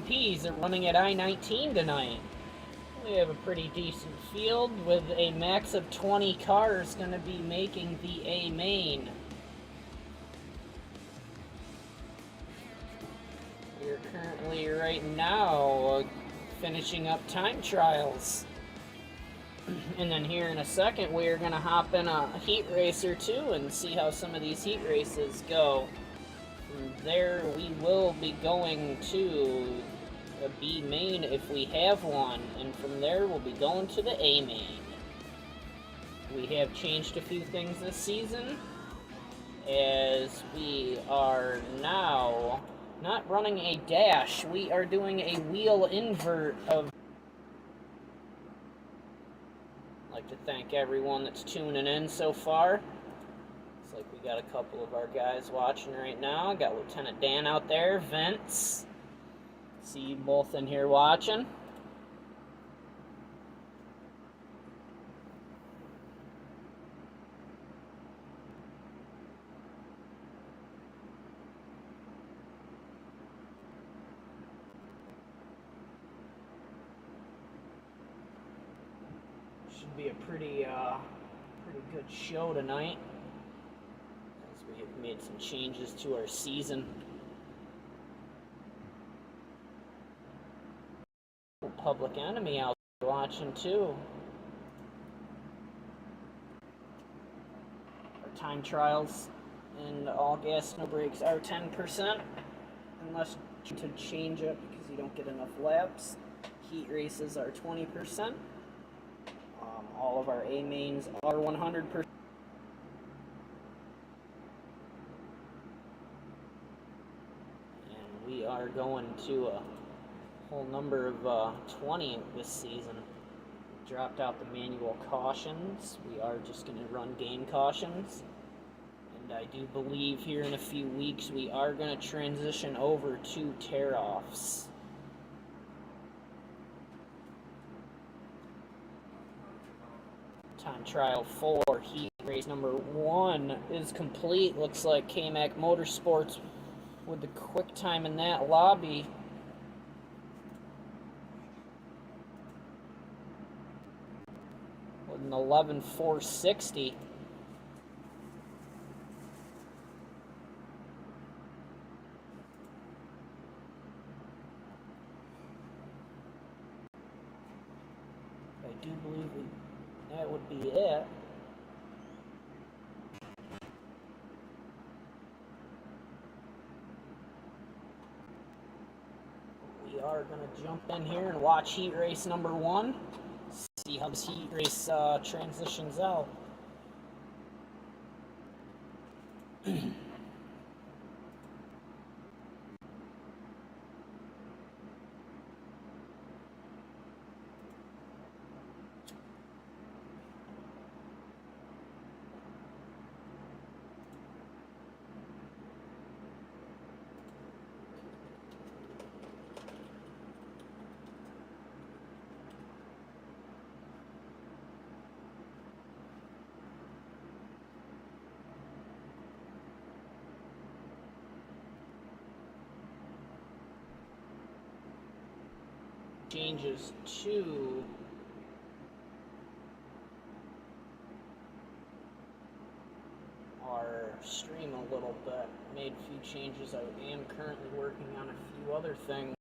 AGNPs are running at I-19 tonight. We have a pretty decent field with a max of 20 cars going to be making the A main. We're currently right now finishing up time trials. And then here in a second we're going to hop in a heat race or two and see how some of these heat races go. From there we will be going to a B main if we have one, and from there we'll be going to the A main. We have changed a few things this season, as we are now not running a dash, we are doing a wheel invert of. I'd like to thank everyone that's tuning in so far. Looks like we got a couple of our guys watching right now. Got Lieutenant Dan out there, Vince. See you both in here watching. Should be a pretty good show tonight, as we have made some changes to our season. Public Enemy out there watching too. Our time trials and all gas no brakes are 10%, unless to change it because you don't get enough laps. Heat races are 20%. All of our A mains are 100%. And we are going to a whole number of 20 this season. Dropped out the manual cautions. We are just going to run game cautions. And I do believe here in a few weeks we are going to transition over to tear-offs. Time trial 4, heat race number 1 is complete. Looks like K-Mac Motorsports with the quick time in that lobby. With an 11.460. I do believe that would be it. We are going to jump in here and watch heat race number 1. See how this heat race transitions out. Changes to our stream a little bit. Made a few changes. I am currently working on a few other things.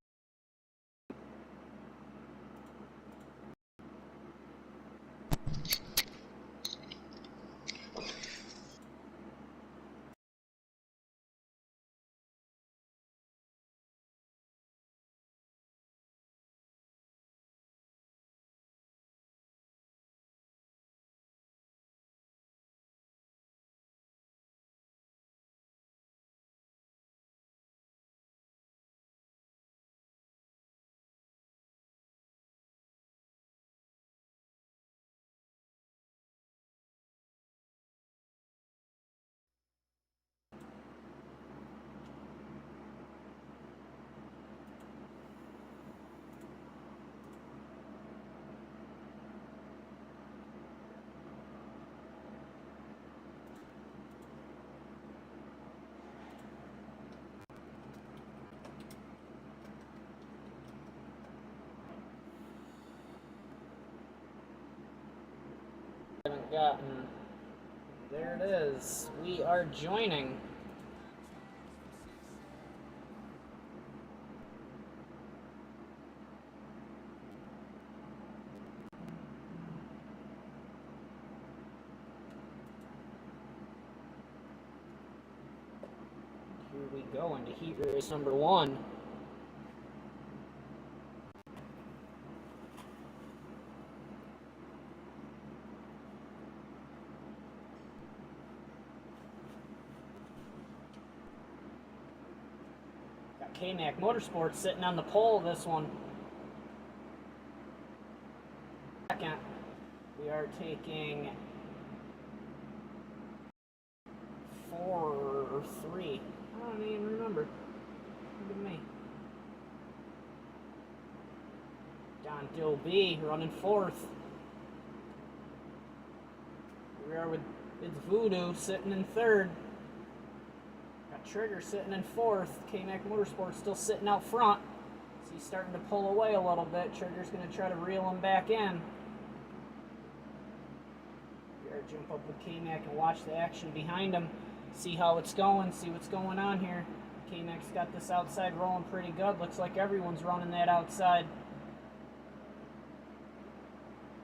forgotten. There it is. We are joining. Here we go into heat race number 1. AGNB Motorsports sitting on the pole of this one. Second, we are taking 4 or 3. I don't even remember. Look at me. AGNB running 4th. Here we are with it's Voodoo sitting in 3rd. Trigger sitting in 4th. AGNB Motorsports still sitting out front. So he's starting to pull away a little bit. Trigger's going to try to reel him back in. We gotta jump up with AGNB and watch the action behind him. See how it's going. See what's going on here. AGNB's got this outside rolling pretty good. Looks like everyone's running that outside.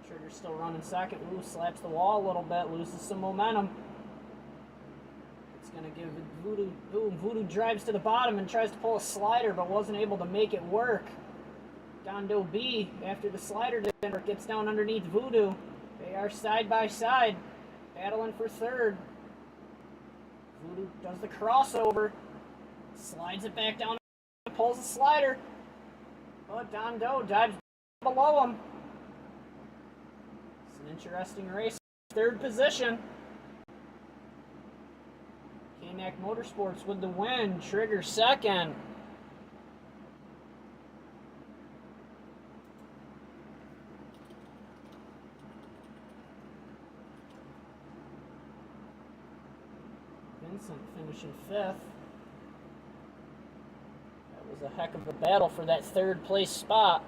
Trigger's still running second. Ooh, slaps the wall a little bit. Loses some momentum. Going to give Voodoo. Ooh, Voodoo drives to the bottom and tries to pull a slider, but wasn't able to make it work. AGNB, after the slider didn't work, gets down underneath Voodoo. They are side by side, battling for 3rd. Voodoo does the crossover, slides it back down, pulls the slider, but AGNB dives below him. It's an interesting race. 3rd position. AGNB Motorsports with the win. Trigger second. Vincent finishing 5th. That was a heck of a battle for that 3rd place spot.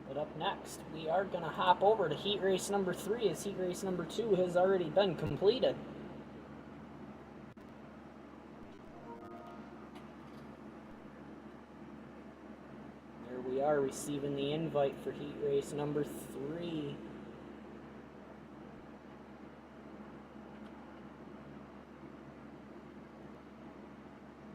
But up next, we are going to hop over to heat race number 3 as heat race number 2 has already been completed. There we are receiving the invite for heat race number 3.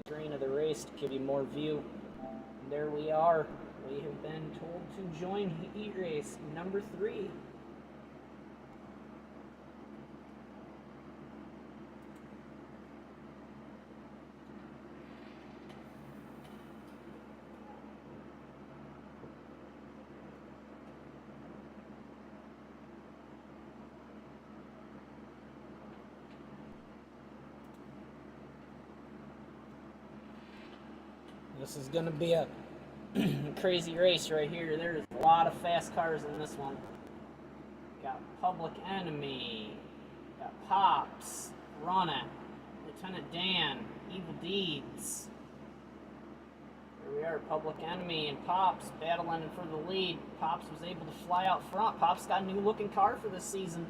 Screen of the race to give you more view. And there we are. We have been told to join heat race number 3. This is going to be a crazy race right here. There's a lot of fast cars in this one. Got Public Enemy, got Pops, Run It, Lieutenant Dan, Evil Deeds. Here we are, Public Enemy and Pops battling for the lead. Pops was able to fly out front. Pops got a new looking car for this season.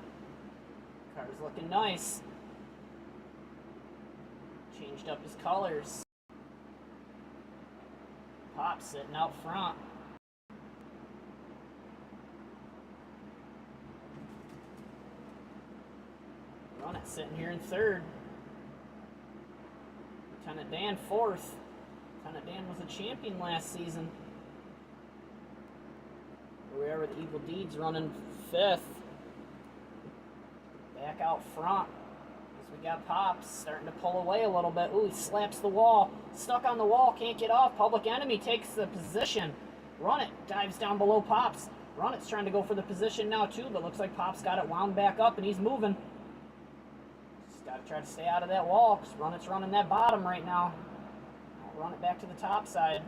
Car's looking nice. Changed up his colors. Pops sitting out front. Run It sitting here in 3rd. Lieutenant Dan 4th. Lieutenant Dan was a champion last season. Here we are with Evil Deeds running 5th. Back out front. We got Pops starting to pull away a little bit. Ooh, he slaps the wall. Stuck on the wall, can't get off. Public Enemy takes the position. Run It dives down below Pops. Run It's trying to go for the position now too, but looks like Pops got it wound back up and he's moving. Just got to try to stay out of that wall because Run It's running that bottom right now. Run It back to the top side.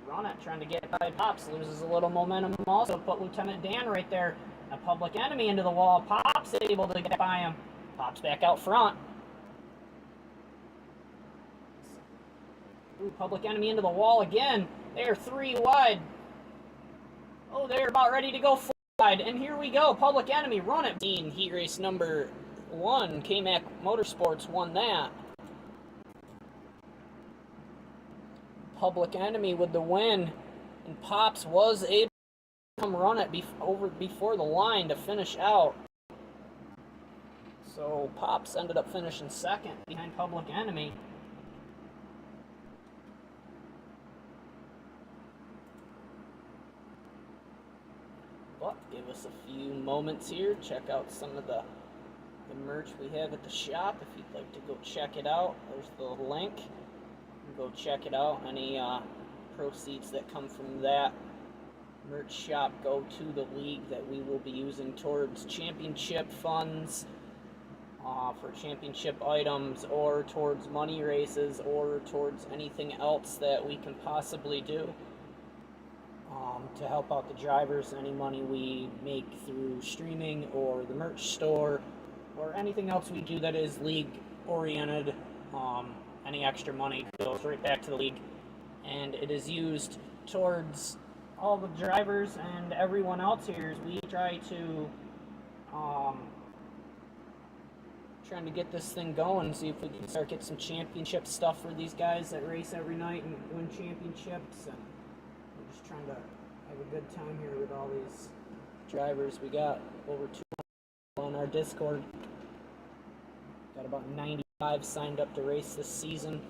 Run It trying to get by Pops. Loses a little momentum also. Put Lieutenant Dan right there. A Public Enemy into the wall. Pops able to get by him. Pops back out front. Ooh, Public Enemy into the wall again. They're 3 wide. Oh, they're about ready to go 4 wide. And here we go. Public Enemy, run it. Heat race number 1. K-Mac Motorsports won that. Public Enemy with the win. And Pops was able to come run it before the line to finish out. So Pops ended up finishing second behind Public Enemy. But give us a few moments here. Check out some of the merch we have at the shop. If you'd like to go check it out, there's the link. Go check it out. Any proceeds that come from that merch shop go to the league that we will be using towards championship funds, for championship items, or towards money races, or towards anything else that we can possibly do to help out the drivers. Any money we make through streaming or the merch store or anything else we do that is league oriented, any extra money goes right back to the league, and it is used towards all the drivers and everyone else here as we try to trying to get this thing going, see if we can start get some championship stuff for these guys that race every night and win championships. And we're just trying to have a good time here with all these drivers. We got over 200 on our Discord. Got about 95 signed up to race this season.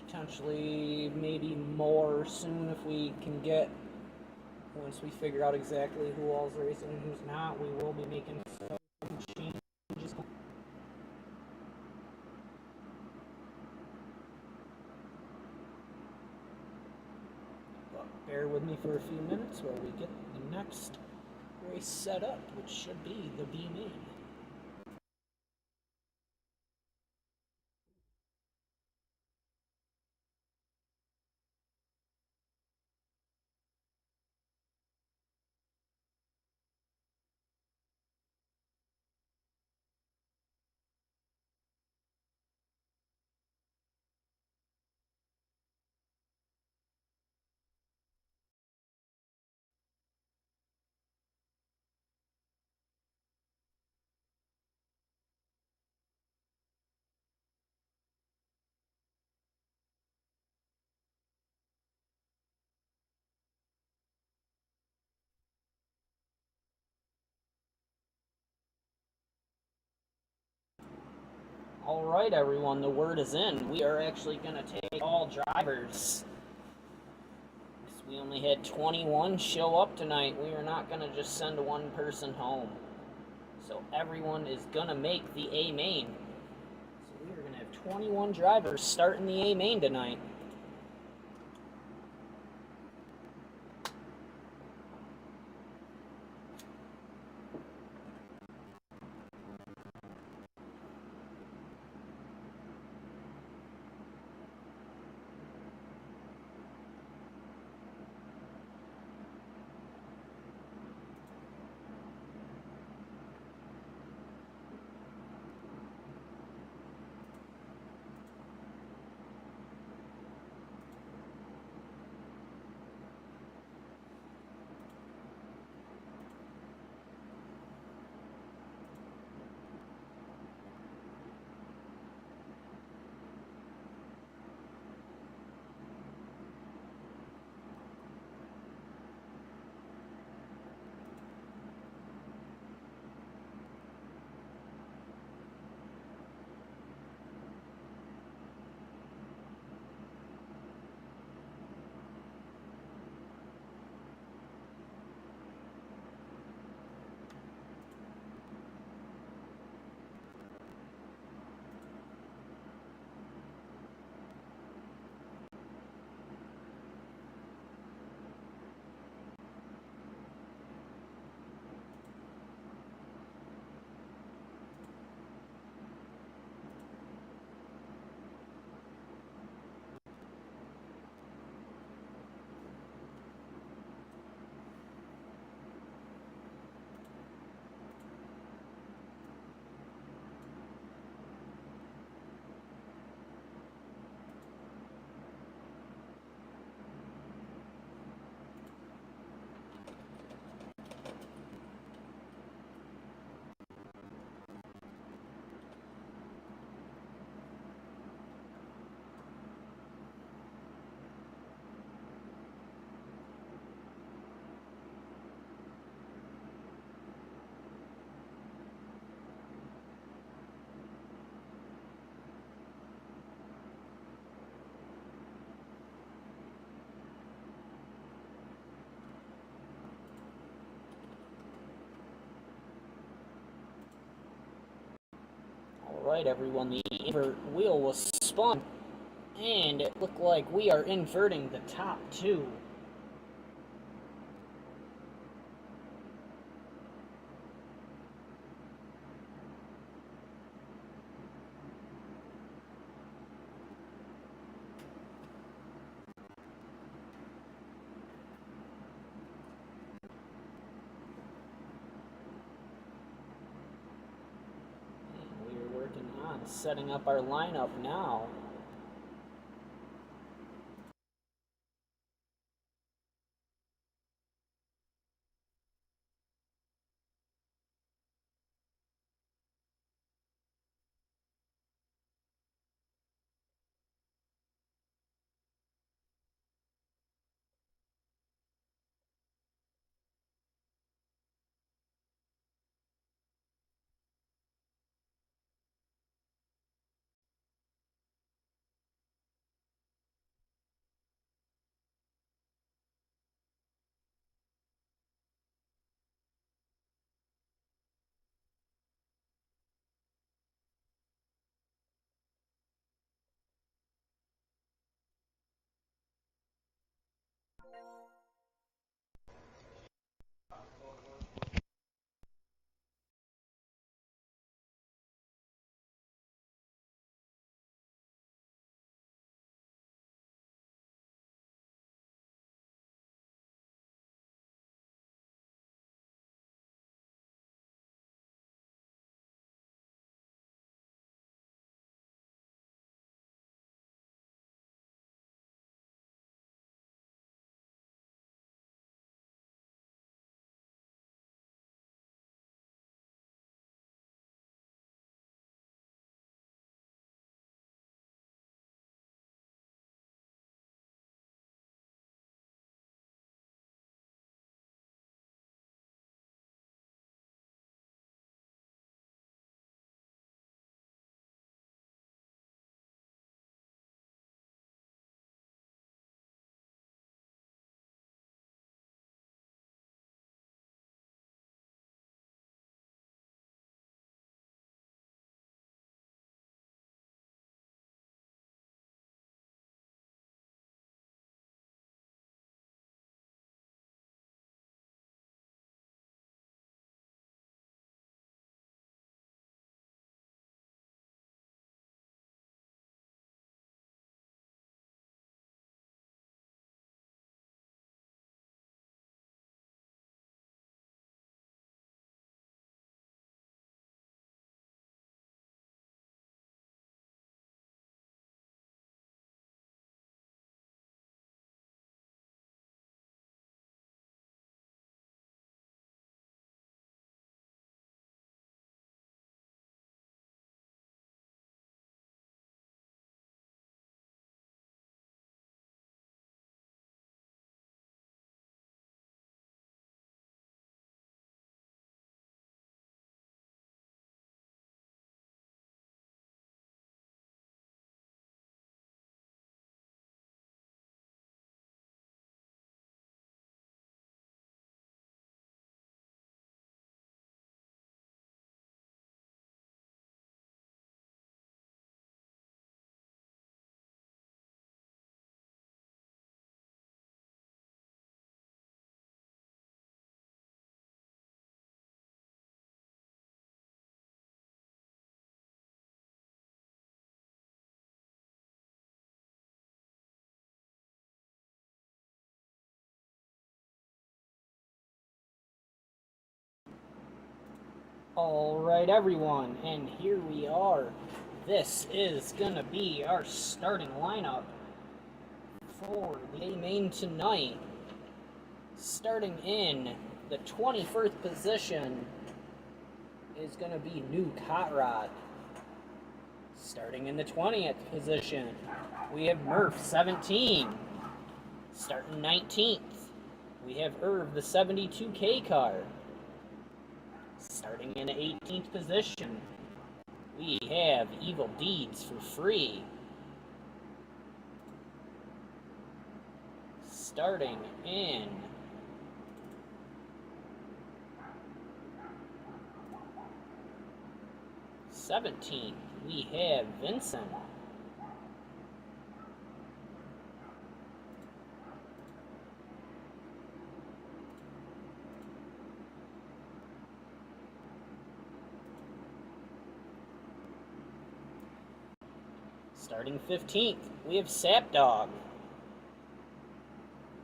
Potentially maybe more soon if we can get, once we figure out exactly who all's racing and who's not. We will be making some changes. Bear with me for a few minutes while we get the next race set up, which should be the B main. Alright everyone, the word is in. We are actually going to take all drivers. We only had 21 show up tonight. We are not going to just send one person home. So everyone is going to make the A main. So we are going to have 21 drivers starting the A main tonight. Alright everyone, the invert wheel was spun, and it looked like we are inverting the top two. Setting up our lineup now. Alright everyone, and here we are. This is gonna be our starting lineup for the A main tonight. Starting in the 21st position is gonna be New Hot Rod. Starting in the 20th position, we have Murph 17. Starting 19th, we have Irv the 72K car. Starting in the 18th position, we have Evil Deeds for free. Starting in '17th, we have Vincent. Starting 15th, we have Sapdog.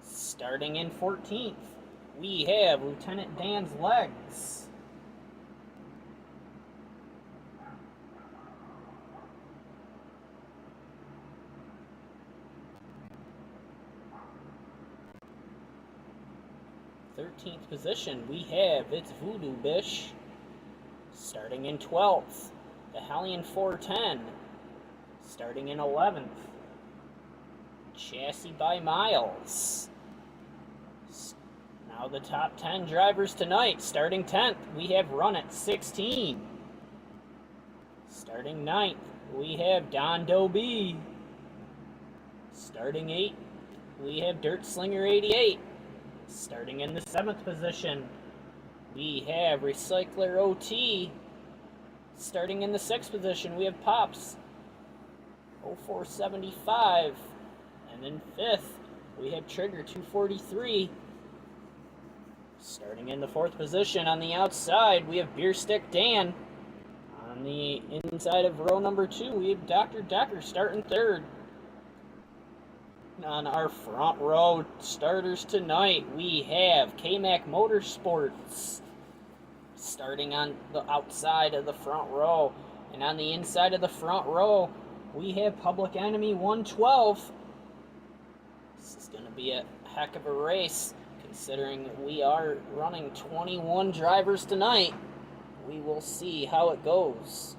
Starting in 14th, we have Lieutenant Dan's Legs. '13th position, we have It's Voodoo Bish. Starting in 12th, the Hellion 410. Starting in 11th, Chassis by Miles. Now the top 10 drivers tonight. Starting 10th, we have Run at 16. Starting 9th, we have Don Dobie. Starting 8th, we have Dirt Slinger 88. Starting in the 7th position, we have Recycler OT. Starting in the 6th position, we have Pops 0475. And in 5th, we have Trigger 243. Starting in the 4th position on the outside, we have Beer Stick Dan. On the inside of row number 2, we have Dr. Decker starting 3rd. On our front row starters tonight, we have K-Mac Motorsports starting on the outside of the front row. And on the inside of the front row, we have Public Enemy 112. This is going to be a heck of a race, considering we are running 21 drivers tonight. We will see how it goes.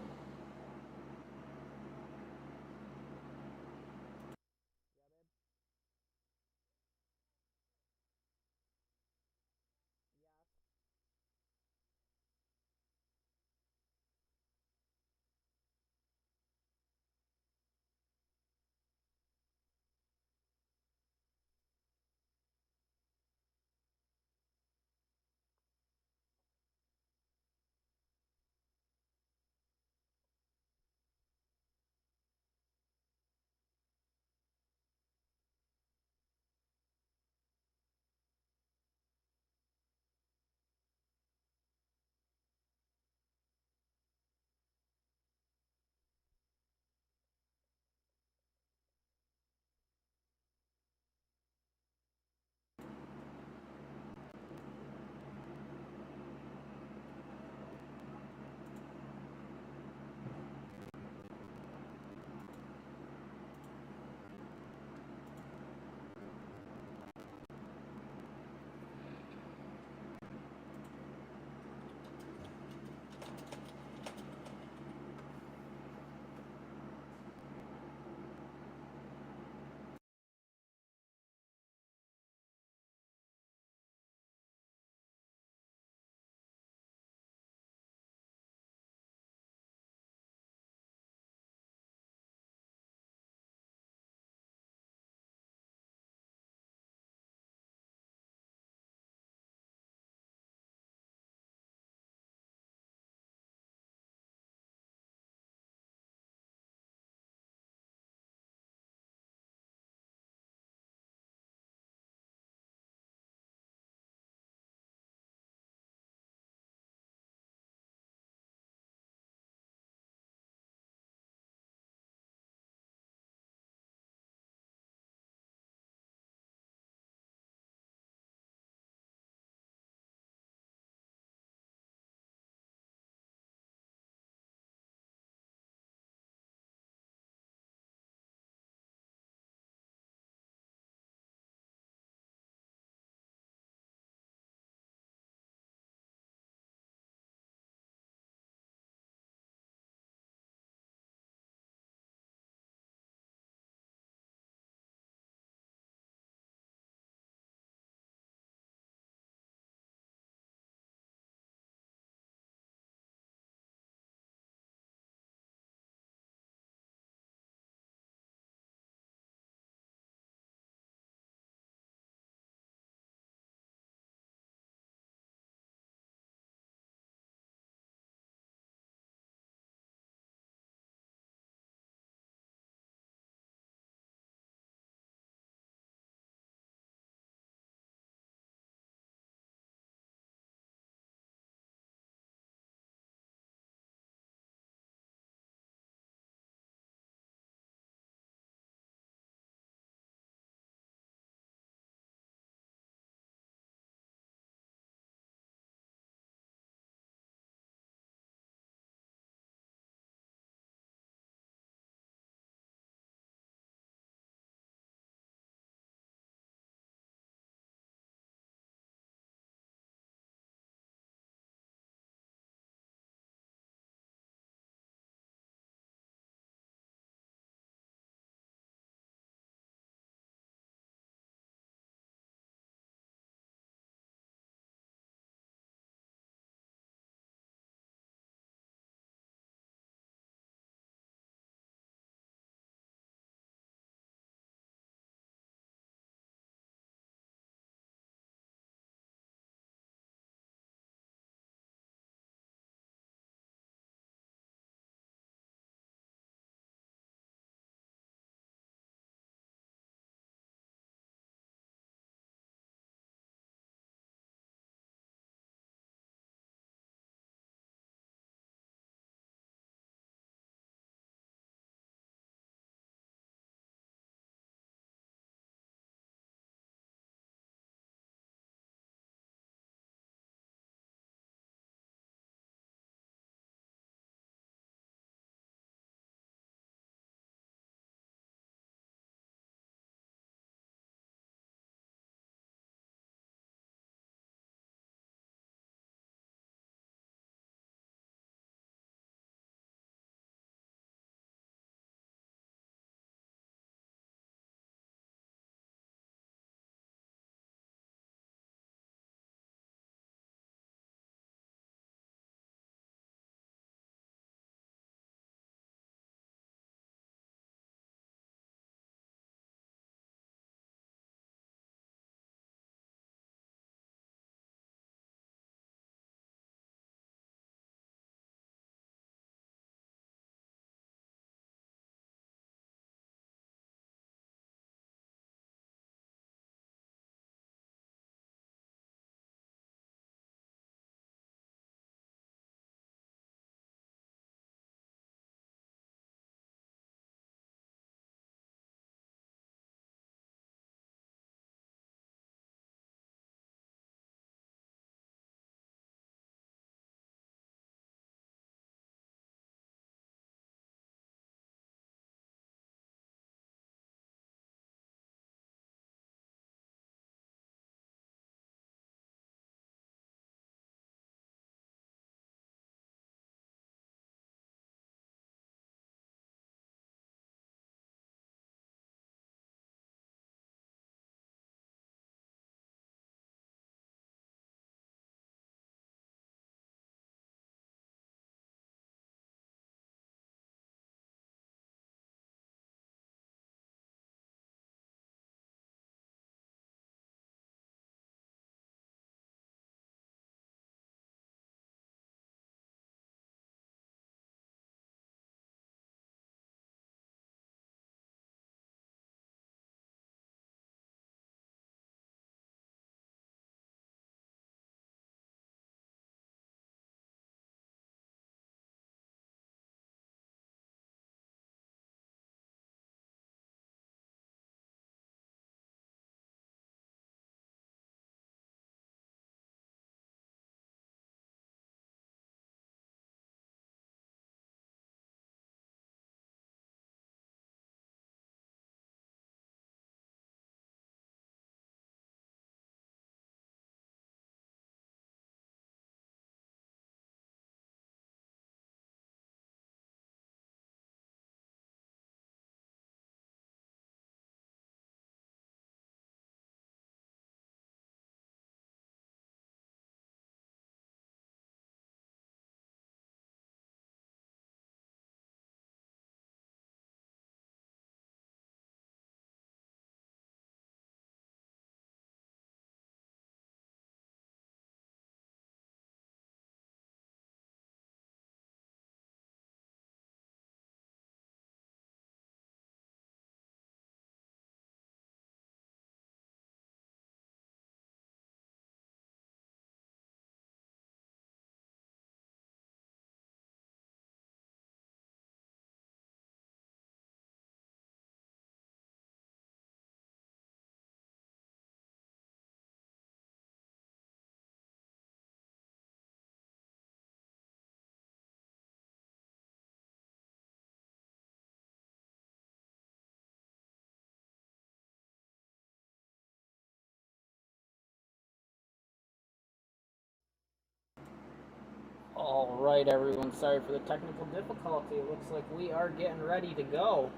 All right, everyone. Sorry for the technical difficulty. It looks like we are getting ready to go.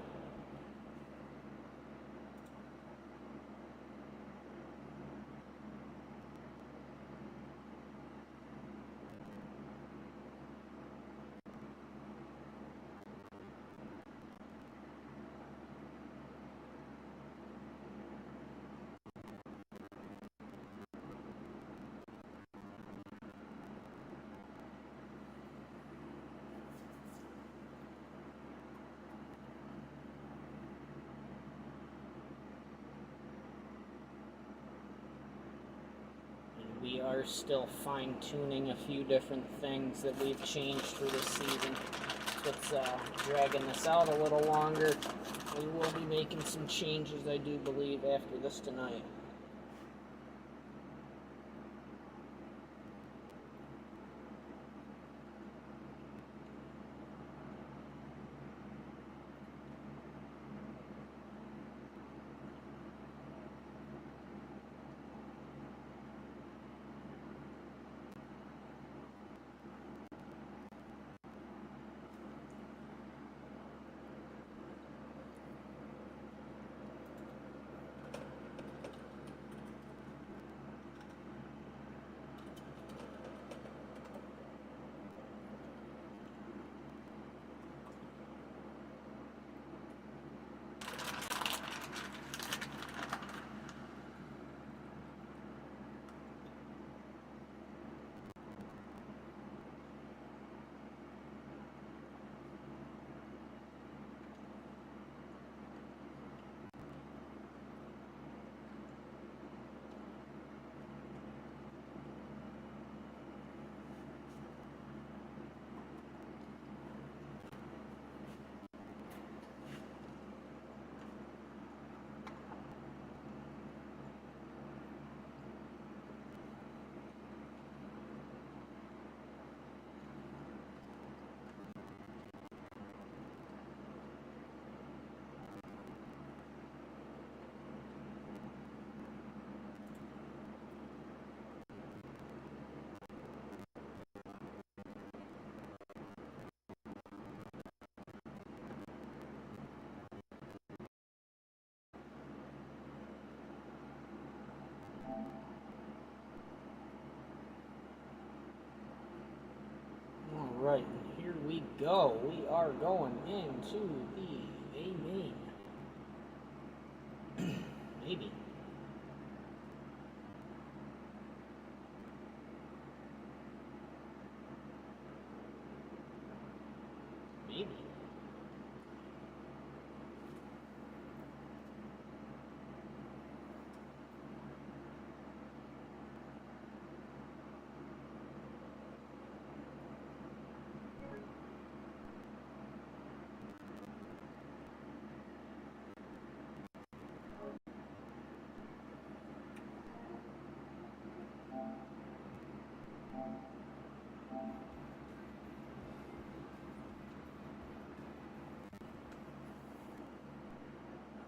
We are still fine-tuning a few different things that we've changed for this season. It's dragging this out a little longer. We will be making some changes, I do believe, after this tonight. Alright, here we go. We are going into the A main. Maybe. Maybe.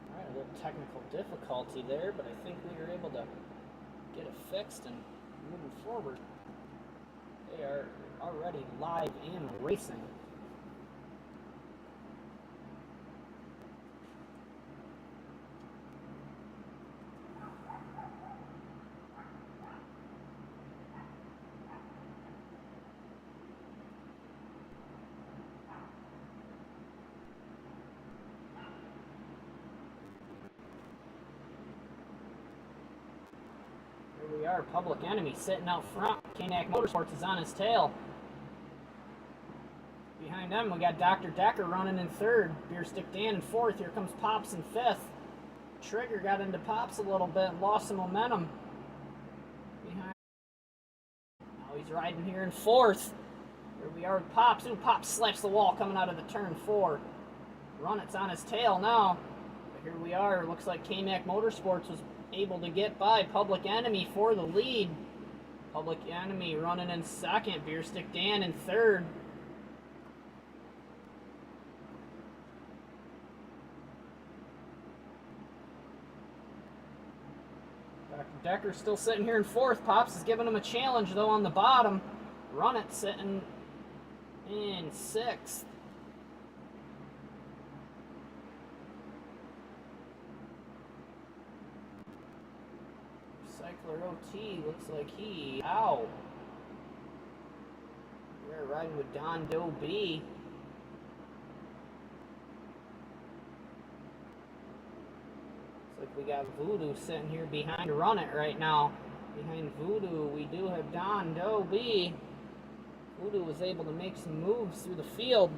Alright, a little technical difficulty there, but I think we were able to get it fixed and moving forward. They are already live and racing. Here we are, Public Enemy sitting out front. K-Mac Motorsports is on his tail. Behind them, we got Dr. Decker running in third. Beer Stick Dan in fourth. Here comes Pops in fifth. Trigger got into Pops a little bit and lost some momentum. Behind. Now he's riding here in fourth. Here we are with Pops. Ooh, Pops slaps the wall coming out of the turn four. Runnett's on his tail now. But here we are. Looks like K-Mac Motorsports was able to get by Public Enemy for the lead. Public Enemy running in second. Beer Stick Dan in third. Dr. Decker's still sitting here in fourth. Pops is giving him a challenge, though, on the bottom. Runnett sitting in 6th. Cycler OT looks like he out. We're riding with Don Doe B. Looks like we got Voodoo sitting here behind Run It right now. Behind Voodoo, we do have Don Doe B. Voodoo was able to make some moves through the field.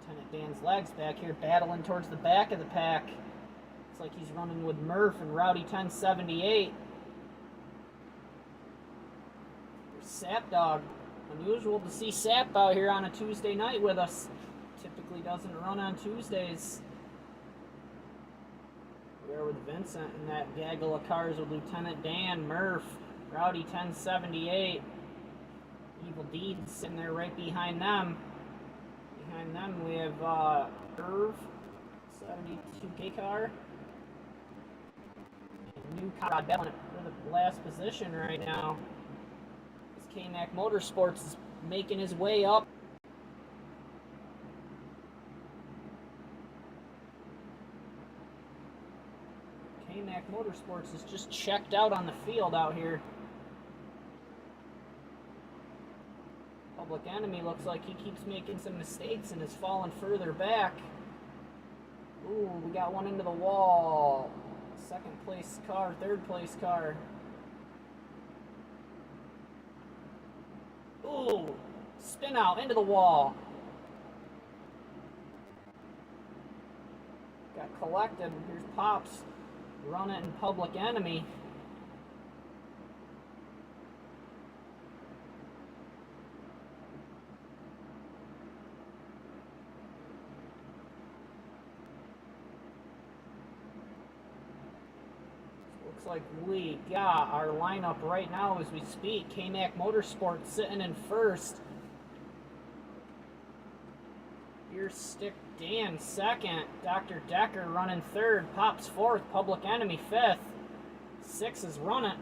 Lieutenant Dan's legs back here battling towards the back of the pack. Looks like he's running with Murph and Rowdy 1078. There's Sap Dog. Unusual to see Sap out here on a Tuesday night with us. Typically doesn't run on Tuesdays. We're with Vincent and that gaggle of cars with Lieutenant Dan, Murph, Rowdy 1078. Evil Deeds sitting there right behind them. Behind them we have Irv, 72K car. And New Conrad battling for the last position right now. This K-Mac Motorsports is making his way up. K-Mac Motorsports is just checked out on the field out here. Public Enemy looks like he keeps making some mistakes and is falling further back. Ooh, we got one into the wall. Second place car, third place car. Ooh, spin out into the wall. Got collected. Here's Pops. Run It and Public Enemy. Looks like we got our lineup right now as we speak. K-Mac Motorsports sitting in first. Beer Stick Dan second. Dr. Decker running third. Pops fourth. Public Enemy fifth. 6 is Run It.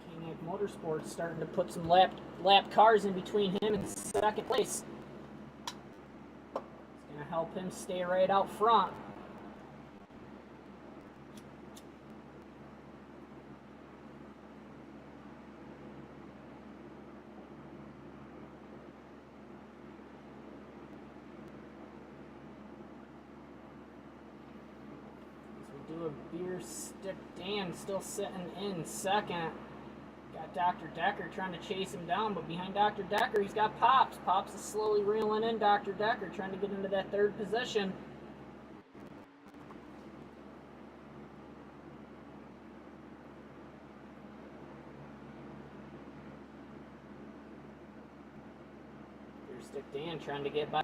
K-Mac Motorsports starting to put some lap cars in between him and second place. It's going to help him stay right out front. Beer Stick Dan still sitting in second. Got Dr. Decker trying to chase him down, but behind Dr. Decker he's got Pops. Pops is slowly reeling in Dr. Decker, trying to get into that third position. Beer Stick Dan trying to get by.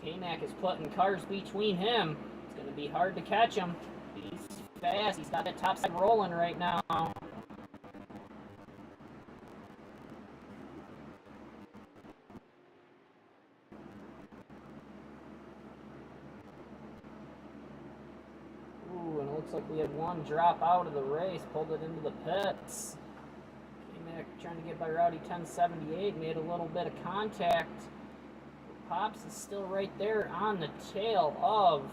K-Mac is putting cars between him. It's going to be hard to catch him. He's fast. He's got that top side rolling right now. Ooh, and it looks like we had one drop out of the race, pulled it into the pits. K-Mac trying to get by Rowdy 1078, made a little bit of contact. Pops is still right there on the tail of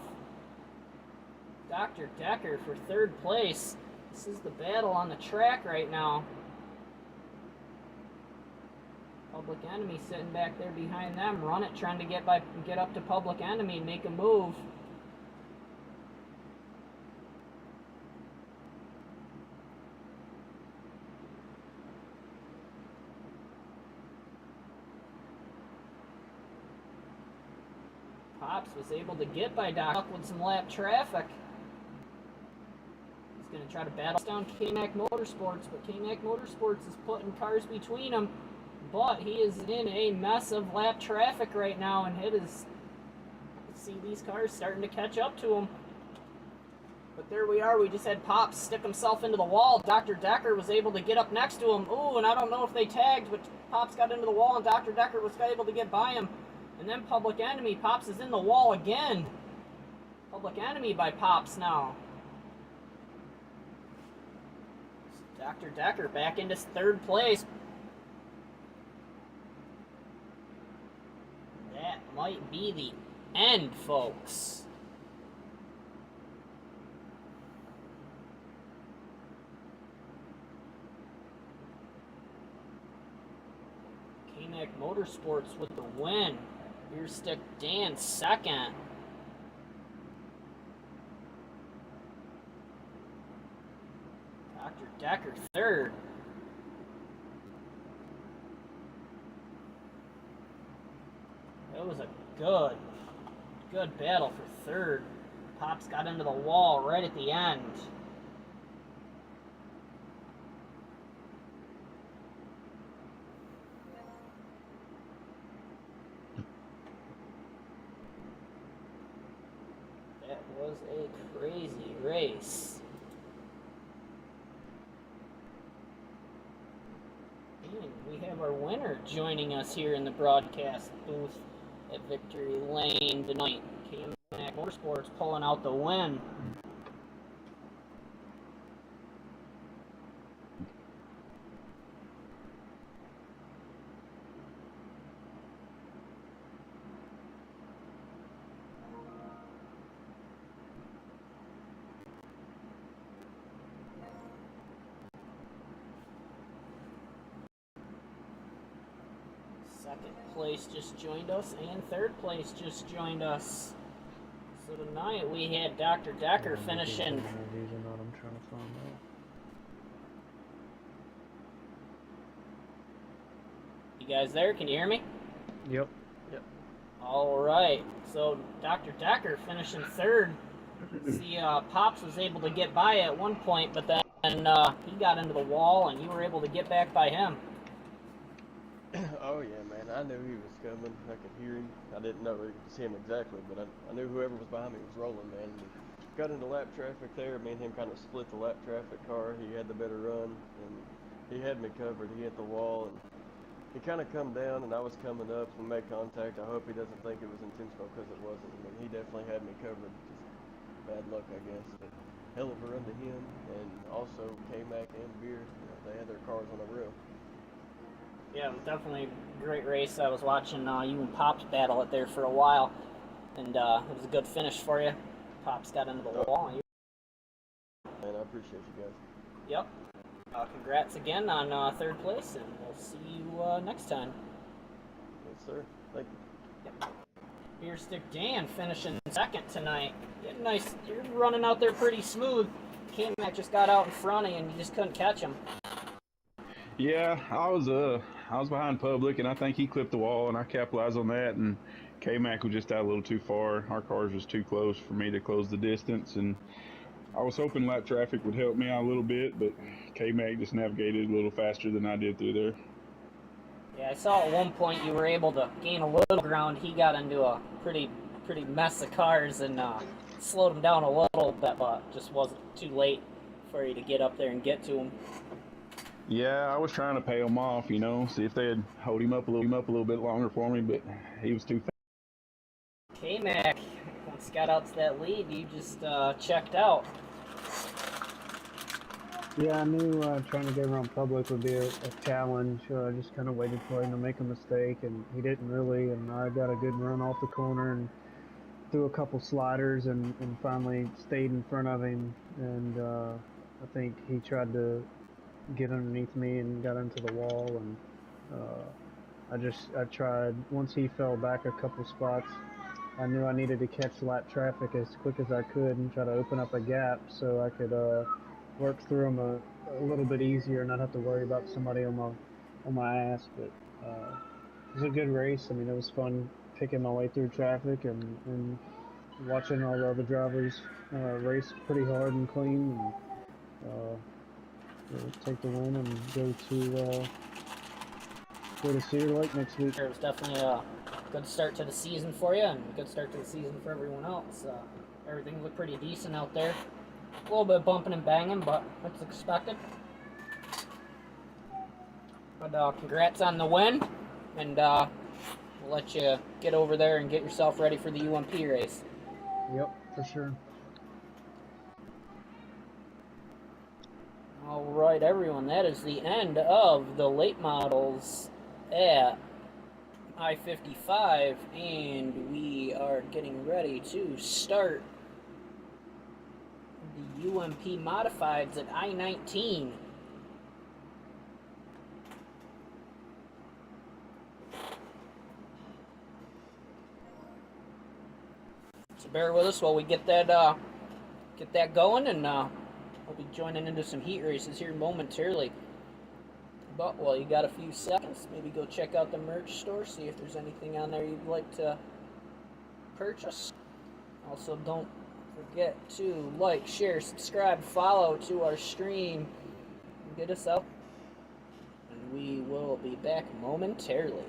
Dr. Decker for third place. This is the battle on the track right now. Public Enemy sitting back there behind them. Run It trying to get up to Public Enemy and make a move. Pops was able to get by Doc with some lap traffic. He's going to try to battle down K-Mac Motorsports, but K-Mac Motorsports is putting cars between them. But he is in a mess of lap traffic right now, and it is, see these cars starting to catch up to him. But there we are. We just had Pops stick himself into the wall. Dr. Decker was able to get up next to him. Ooh, and I don't know if they tagged, but Pops got into the wall, and Dr. Decker was able to get by him. And then Public Enemy. Pops is in the wall again. Public Enemy by Pops now. Dr. Decker back into third place. That might be the end, folks. K-Mac Motorsports with the win. Beer Stick Dan second. Dr. Decker third. That was a good battle for third. Pops got into the wall right at the end. That was a crazy race. And we have our winner joining us here in the broadcast booth at Victory Lane tonight. K-Mac Motorsports pulling out the win. Second place just joined us, and third place just joined us. So tonight we had Dr. Decker finishing. You guys there? Can you hear me? Yep. All right. So Dr. Decker finishing third. See, Pops was able to get by at one point, but then he got into the wall, and you were able to get back by him. Oh yeah, man, I knew he was coming. I could hear him. I didn't know it was him exactly, but I knew whoever was behind me was rolling, man. We got into lap traffic there. Me and him kind of split the lap traffic car. He had the better run, and he had me covered. He hit the wall, and he kind of come down, and I was coming up. We made contact. I hope he doesn't think it was intentional, because it wasn't. I mean, he definitely had me covered. Just bad luck, I guess. But hell of a run to him, and also K-Mac and Beer. You know, they had their cars on the rail. Yeah, it was definitely a great race. I was watching you and Pops battle it there for a while, and it was a good finish for you. Pops got into the wall. Man, I appreciate you guys. Yep. Congrats again on third place, and we'll see you next time. Yes, sir. Thank you. Yep. Beer Stick Dan finishing second tonight. Nice. You're running out there pretty smooth. K-Mac just got out in front of you, and you just couldn't catch him. Yeah, I was behind Public, and I think he clipped the wall, and I capitalized on that, and K-Mac was just out a little too far. Our cars was too close for me to close the distance, and I was hoping lap traffic would help me out a little bit, but K-Mac just navigated a little faster than I did through there. Yeah, I saw at one point you were able to gain a little ground. He got into a pretty mess of cars and slowed him down a little bit, but just wasn't too late for you to get up there and get to him. Yeah, I was trying to pay him off, you know, see if they'd hold him up a little bit longer for me, but he was too fast. K-Mac, once you got out to that lead, you just checked out. Yeah, I knew trying to get around Public would be a challenge. I just kind of waited for him to make a mistake, and he didn't really, and I got a good run off the corner and threw a couple sliders and finally stayed in front of him, and I think he tried to get underneath me and got into the wall, and I tried, once he fell back a couple spots, I knew I needed to catch lap traffic as quick as I could and try to open up a gap so I could work through them a little bit easier and not have to worry about somebody on my ass. But it was a good race. I mean, it was fun picking my way through traffic and watching all the other drivers race pretty hard and clean, and take the win and go to Cedar Lake next week. It was definitely a good start to the season for you, and a good start to the season for everyone else. Everything looked pretty decent out there. A little bit of bumping and banging, but that's expected. But congrats on the win, and we'll let you get over there and get yourself ready for the UMP race. Yep, for sure. All right, everyone, that is the end of the late models at I-55, and we are getting ready to start the UMP modifieds at I-19. So bear with us while we get that going, and I'll be joining into some heat races here momentarily. But while you got a few seconds, maybe go check out the merch store, see if there's anything on there you'd like to purchase. Also, don't forget to like, share, subscribe, follow to our stream, and get us out. And we will be back momentarily.